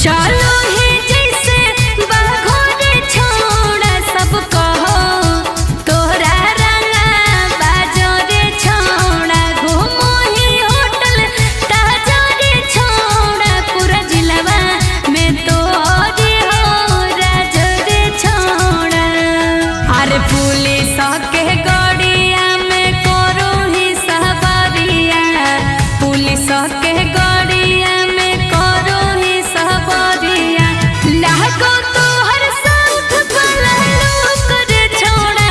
चलो ही जैसे बाघोरे छोड़ा सब कहो तोरा रंगा बाजो रे छोड़ा घूमो ही होटल ताजो रे छोड़ा पूरा जिलवा में तो हो राजो रे छोड़ा। अरे पुलिस के गड़िया में करो ही सहबरिया पुलिस के गड़िया में करो ही सहबरिया लागो तोहर साथ बलूक रे छोड़ा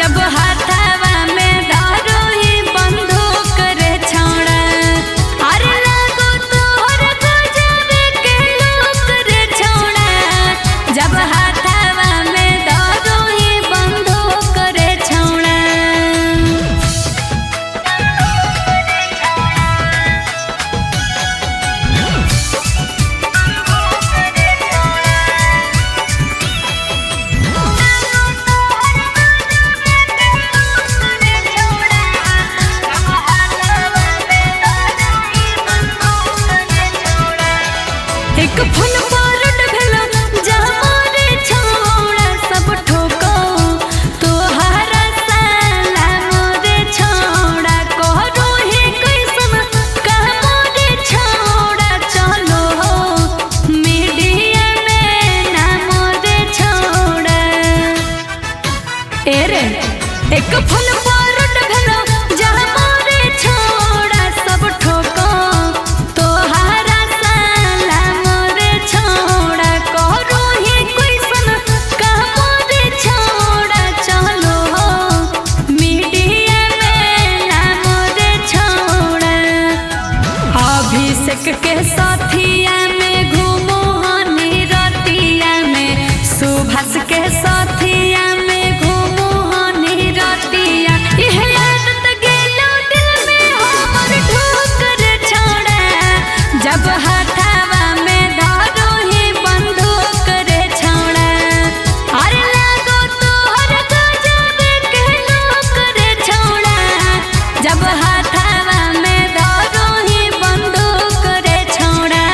जब हाथवा में धरो ही बंदूक रे छोड़ा। अरे लागो तोहर गजबे के लूक रे छोड़ा जब हाथवा में धरो ही बंदूक रे छोड़ा। एक फूल पारट भेलो जमारे छोड़ा सब ठोको तोहरा साला मोरे छोड़ा करो ही कैसन काम रे छोड़ा चलो मीडिया में नाम रे छोड़ा। ए रे एक फूल पारट भेलो जमारे छोड़ा सब ठोको तोहरा साला मोरे छोड़ा करो ही कैसन काम रे छोड़ा चलो मीडिया में नाम रे छोड़ा। अभिषेक के साथिया में घूमो हनी रतिया में सुभाष के साथिया में घूमो हनी रतिया यह आदत गेलो दिल में हमर ढूक रे छोड़ा जब हाथवा में धरो ही बंदूक रे छोड़ा। अरे लागो तोहर गजबे के लूक रे छोड़ा जब हाथवा में धरो ही बंदूक रे छोड़ा।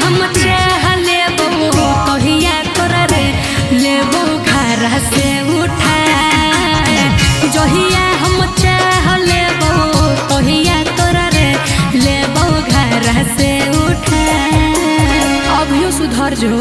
हम चाह लेबो तोहिया तोरा रे लेबो घर से उठा जहिया हम चाह लेबो तोहिया तोरा रे लेबो घर से उठा अभियो सुधर जो।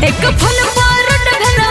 एक फल पर ढलो